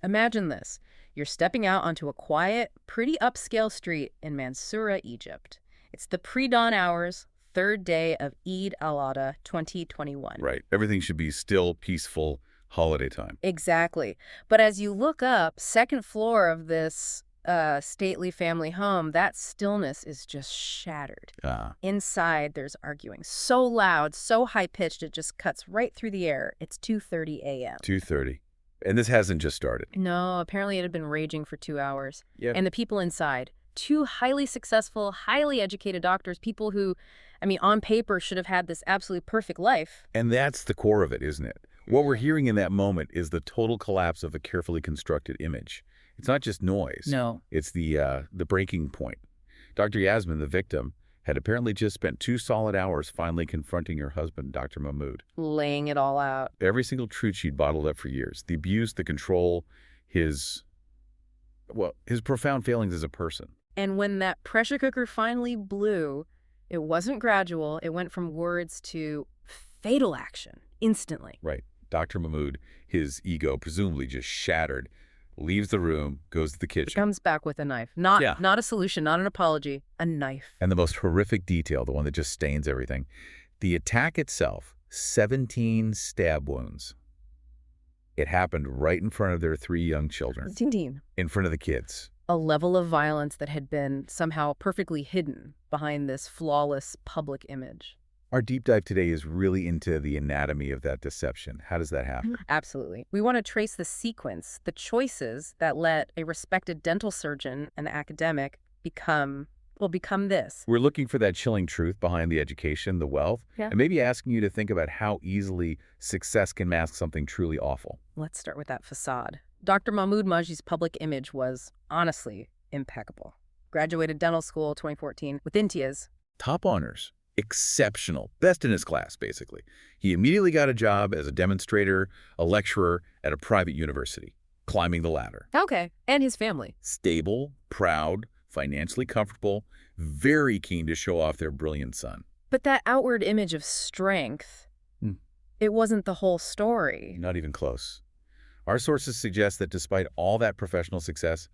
Imagine this. You're stepping out onto a quiet, pretty upscale street in Mansoura, Egypt. It's the pre-dawn hours, third day of Eid al-Adha 2021. Right. Everything should be still, peaceful, holiday time. Exactly. But as you look up, second floor of this stately family home, that stillness is just shattered. Ah, Inside, there's arguing. So loud, so high-pitched, it just cuts right through the air. It's 2:30 a.m. 2:30. And this hasn't just started. No, apparently it had been raging for 2 hours. Yeah. And the people inside, two highly successful, highly educated doctors, people who, on paper should have had this absolutely perfect life. And that's the core of it, isn't it? What we're hearing in that moment is the total collapse of a carefully constructed image. It's not just noise. No. It's the breaking point. Dr. Yasmin, the victim, had apparently just spent 2 solid hours finally confronting her husband, Dr. Mahmoud. Laying it all out. Every single truth she'd bottled up for years. The abuse, the control, his profound failings as a person. And when that pressure cooker finally blew, it wasn't gradual. It went from words to fatal action instantly. Right. Dr. Mahmoud, his ego presumably just shattered, leaves the room, goes to the He kitchen. comes back with a knife. Not a solution, not an apology, a knife. And the most horrific detail, the one that just stains everything, the attack itself, 17 stab wounds. It happened right in front of their 3 young children, in front of the kids. A level of violence that had been somehow perfectly hidden behind this flawless public image. Our deep dive today is really into the anatomy of that deception. How does that happen? Absolutely. We want to trace the sequence, the choices that let a respected dental surgeon and academic become this. We're looking for that chilling truth behind the education, the wealth, and maybe asking you to think about how easily success can mask something truly awful. Let's start with that facade. Dr. Mahmoud Magdy's public image was, honestly, impeccable. Graduated dental school 2014 with Intias. Top honors. Exceptional. Best in his class, basically. He immediately got a job as a demonstrator, a lecturer at a private university, climbing the ladder. Okay. And his family. Stable, proud, financially comfortable, very keen to show off their brilliant son. But that outward image of strength, it wasn't the whole story. Not even close. Our sources suggest that despite all that professional success,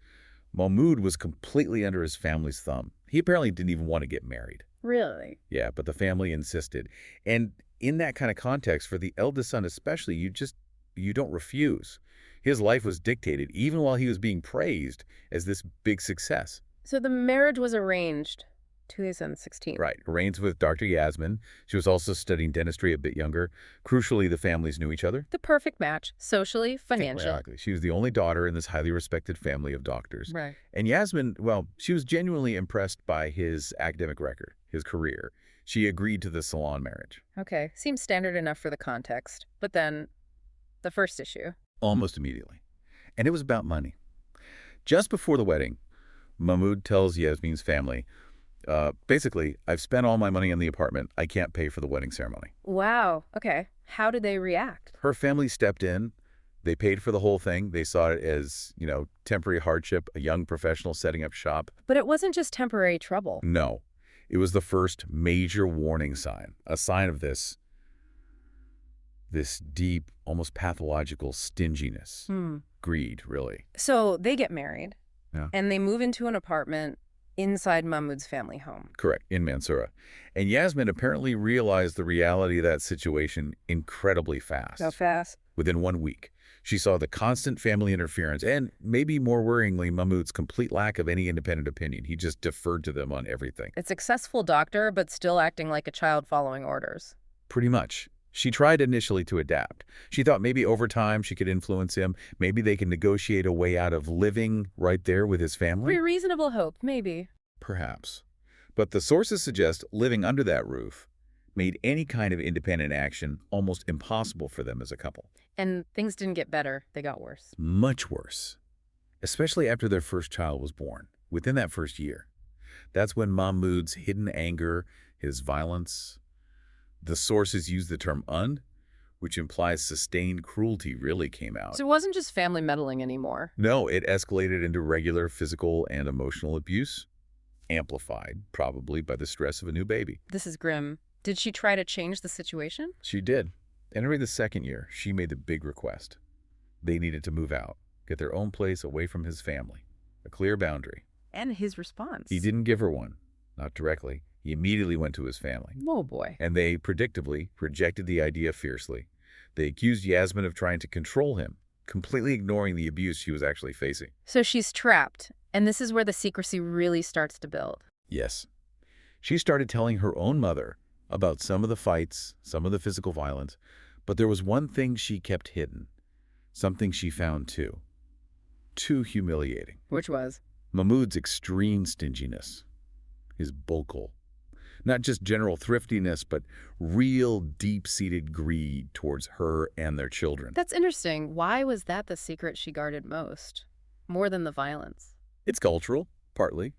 Mahmoud was completely under his family's thumb. He apparently didn't even want to get married. Really? Yeah, but the family insisted. And in that kind of context, for the eldest son especially, you don't refuse. His life was dictated, even while he was being praised as this big success. So the marriage was arranged 2016. Right. Arranged with Dr. Yasmin. She was also studying dentistry, a bit younger. Crucially, the families knew each other. The perfect match, socially, financially. Exactly. She was the only daughter in this highly respected family of doctors. Right. And Yasmin, well, she was genuinely impressed by his academic record, his career. She agreed to the salon marriage. Okay. Seems standard enough for the context. But then, the first issue. Almost immediately. And it was about money. Just before the wedding, Mahmoud tells Yasmin's family, basically, I've spent all my money on the apartment. I can't pay for the wedding ceremony. Wow. Okay. How did they react? Her family stepped in. They paid for the whole thing. They saw it as, temporary hardship, a young professional setting up shop. But it wasn't just temporary trouble. No. It was the first major warning sign, a sign of this deep, almost pathological stinginess. Greed, really. So they get married. Yeah. And they move into an apartment inside Mahmoud's family home. Correct, in Mansoura. And Yasmin apparently realized the reality of that situation incredibly fast. How fast? Within 1 week. She saw the constant family interference and, maybe more worryingly, Mahmoud's complete lack of any independent opinion. He just deferred to them on everything. A successful doctor, but still acting like a child following orders. Pretty much. She tried initially to adapt. She thought maybe over time she could influence him. Maybe they could negotiate a way out of living right there with his family. Pretty reasonable hope, maybe. Perhaps. But the sources suggest living under that roof made any kind of independent action almost impossible for them as a couple. And things didn't get better. They got worse. Much worse. Especially after their first child was born, within that first year. That's when Mahmoud's hidden anger, his violence, the sources use the term which implies sustained cruelty, really came out. So it wasn't just family meddling anymore. No, it escalated into regular physical and emotional abuse, amplified probably by the stress of a new baby. This is grim. Did she try to change the situation? She did. Entering the second year, she made the big request. They needed to move out. get their own place away from his family. A clear boundary. And his response. He didn't give her one, not directly. He immediately went to his family. Oh, boy. And they, predictably, rejected the idea fiercely. They accused Yasmin of trying to control him, completely ignoring the abuse she was actually facing. So she's trapped, and this is where the secrecy really starts to build. Yes. She started telling her own mother about some of the fights, some of the physical violence, but there was one thing she kept hidden, something she found too humiliating. Which was? Mahmoud's extreme stinginess, his bulk. Not just general thriftiness, but real deep-seated greed towards her and their children. That's interesting. Why was that the secret she guarded most? More than the violence? It's cultural, partly.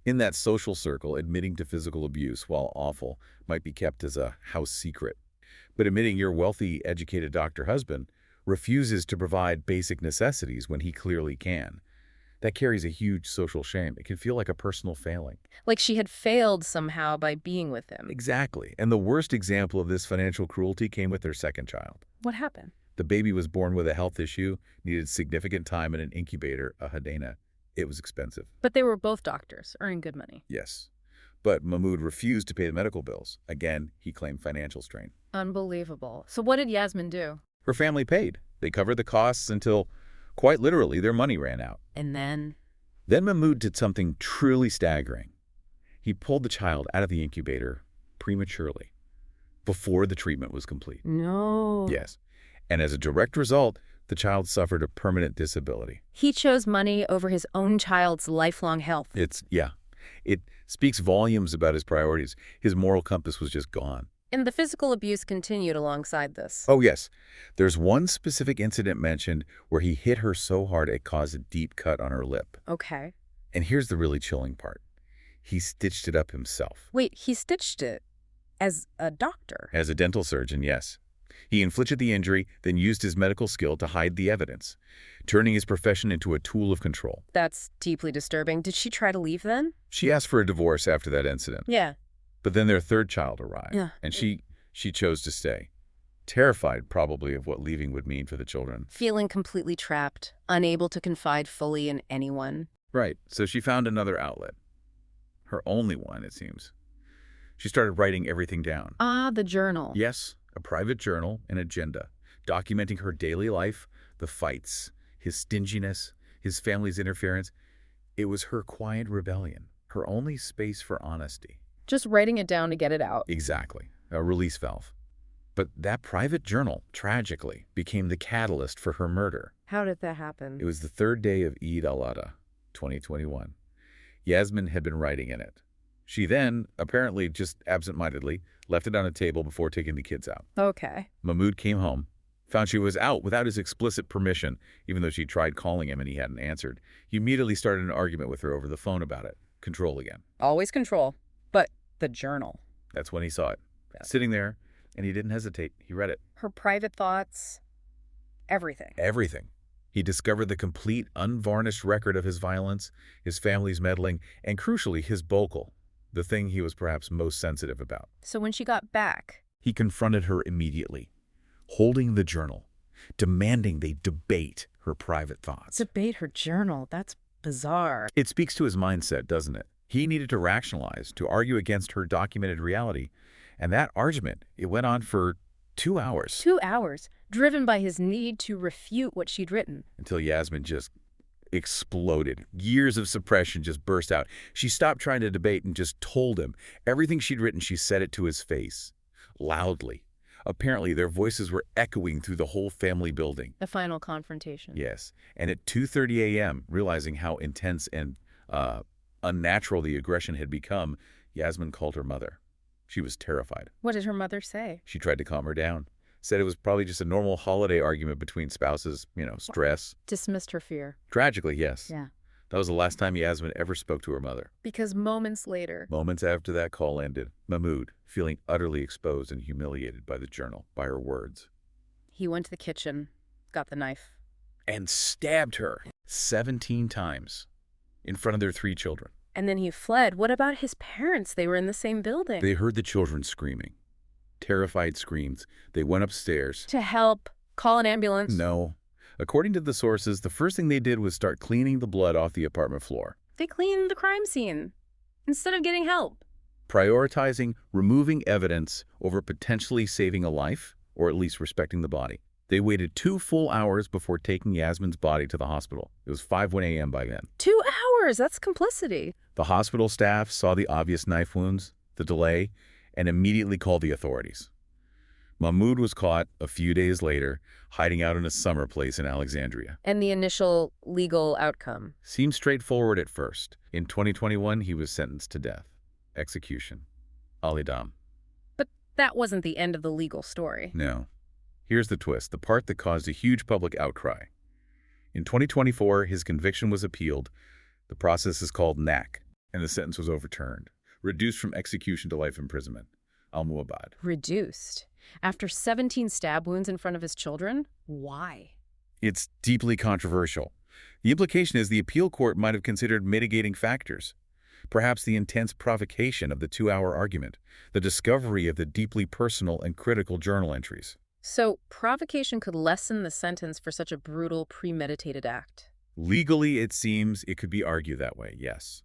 In that social circle, admitting to physical abuse, while awful, might be kept as a house secret. But admitting your wealthy, educated doctor husband refuses to provide basic necessities when he clearly can. That carries a huge social shame. It can feel like a personal failing. Like she had failed somehow by being with him. Exactly. And the worst example of this financial cruelty came with their second child. What happened? The baby was born with a health issue, needed significant time in an incubator, a Hadena. It was expensive. But they were both doctors, earning good money. Yes. But Mahmoud refused to pay the medical bills. Again, he claimed financial strain. Unbelievable. So what did Yasmin do? Her family paid. They covered the costs until, quite literally, their money ran out. And then? Then Mahmoud did something truly staggering. He pulled the child out of the incubator prematurely, before the treatment was complete. No. Yes. And as a direct result, the child suffered a permanent disability. He chose money over his own child's lifelong health. It speaks volumes about his priorities. His moral compass was just gone. And the physical abuse continued alongside this. Oh, yes. There's one specific incident mentioned where he hit her so hard it caused a deep cut on her lip. Okay. And here's the really chilling part. He stitched it up himself. Wait, he stitched it as a doctor? As a dental surgeon, yes. He inflicted the injury, then used his medical skill to hide the evidence, turning his profession into a tool of control. That's deeply disturbing. Did she try to leave then? She asked for a divorce after that incident. Yeah. But then their third child arrived, Yeah. and she chose to stay, terrified probably of what leaving would mean for the children. Feeling completely trapped, unable to confide fully in anyone. Right, so she found another outlet. Her only one, it seems. She started writing everything down. Ah, the journal. Yes, a private journal, an agenda, documenting her daily life, the fights, his stinginess, his family's interference. It was her quiet rebellion, her only space for honesty. Just writing it down to get it out. Exactly, a release valve. But that private journal, tragically, became the catalyst for her murder. How did that happen? It was the third day of Eid al-Adha, 2021. Yasmin had been writing in it. She then, apparently just absent-mindedly, left it on a table before taking the kids out. Okay. Mahmoud came home, found she was out without his explicit permission, even though she tried calling him and he hadn't answered. He immediately started an argument with her over the phone about it. Control again. Always control. But the journal. That's when he saw it. Yeah. Sitting there, and he didn't hesitate. He read it. Her private thoughts. Everything. Everything. He discovered the complete, unvarnished record of his violence, his family's meddling, and crucially, his vocal, the thing he was perhaps most sensitive about. So when she got back, He confronted her immediately, holding the journal, demanding they debate her private thoughts. debate her journal. That's bizarre. It speaks to his mindset, doesn't it? He needed to rationalize, to argue against her documented reality. And that argument, it went on for 2 hours. 2 hours, driven by his need to refute what she'd written. Until Yasmin just exploded. Years of suppression just burst out. She stopped trying to debate and just told him. Everything she'd written, she said it to his face, loudly. Apparently, their voices were echoing through the whole family building. The final confrontation. Yes. And at 2:30 a.m., realizing how intense and unnatural the aggression had become, Yasmin called her mother. She was terrified. What did her mother say? She tried to calm her down. Said it was probably just a normal holiday argument between spouses, stress. Dismissed her fear. Tragically, yes. Yeah. That was the last time Yasmin ever spoke to her mother. Because moments later, Moments after that call ended, Mahmoud, feeling utterly exposed and humiliated by the journal, by her words, he went to the kitchen, got the knife. and stabbed her 17 times in front of their 3 children. And then he fled. What about his parents? They were in the same building. They heard the children screaming. Terrified screams. They went upstairs. To help, call an ambulance. No. According to the sources, the first thing they did was start cleaning the blood off the apartment floor, They cleaned the crime scene instead of getting help. prioritizing removing evidence over potentially saving a life, or at least respecting the body. They waited 2 full hours before taking Yasmin's body to the hospital. It was 5:01 a.m. by then. 2 hours, that's complicity. The hospital staff saw the obvious knife wounds, the delay, and immediately called the authorities. Mahmoud was caught a few days later, hiding out in a summer place in Alexandria. And the initial legal outcome. Seemed straightforward at first. In 2021, he was sentenced to death. Execution. Al-Idam. But that wasn't the end of the legal story. No. Here's the twist, the part that caused a huge public outcry. In 2024, his conviction was appealed. The process is called NAC, and the sentence was overturned, reduced from execution to life imprisonment. Al-Muabad. Reduced. After 17 stab wounds in front of his children? Why? It's deeply controversial. The implication is the appeal court might have considered mitigating factors. Perhaps the intense provocation of the 2-hour argument, the discovery of the deeply personal and critical journal entries. So, provocation could lessen the sentence for such a brutal, premeditated act. Legally, it seems it could be argued that way, yes.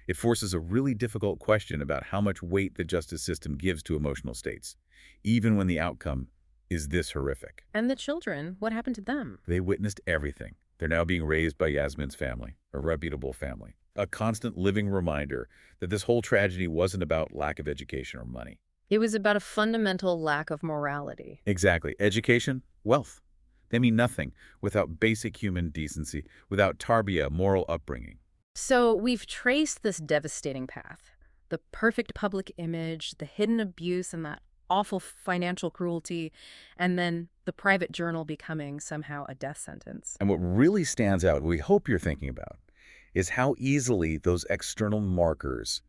It forces a really difficult question about how much weight the justice system gives to emotional states, even when the outcome is this horrific. And the children, what happened to them? They witnessed everything. They're now being raised by Yasmin's family, a reputable family. A constant living reminder that this whole tragedy wasn't about lack of education or money. It was about a fundamental lack of morality. Exactly. Education, wealth. They mean nothing without basic human decency, without tarbiyah, moral upbringing. So we've traced this devastating path. The perfect public image, the hidden abuse, and that awful financial cruelty, and then the private journal becoming somehow a death sentence. And what really stands out, we hope you're thinking about, is how easily those external markers,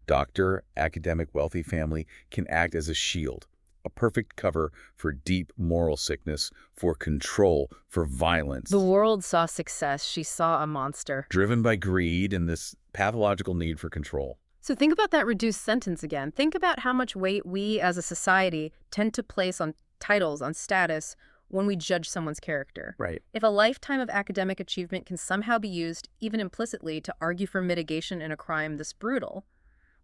doctor, academic, wealthy family, can act as a shield, a perfect cover for deep moral sickness, for control, for violence. The world saw success. She saw a monster. Driven by greed and this pathological need for control. So think about that reduced sentence again. Think about how much weight we as a society tend to place on titles, on status, when we judge someone's character. Right. If a lifetime of academic achievement can somehow be used, even implicitly, to argue for mitigation in a crime this brutal,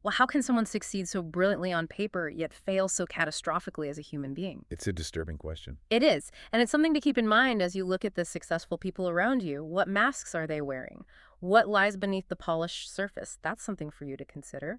well, how can someone succeed so brilliantly on paper, yet fail so catastrophically as a human being? It's a disturbing question. It is. And it's something to keep in mind as you look at the successful people around you. What masks are they wearing? What lies beneath the polished surface? That's something for you to consider.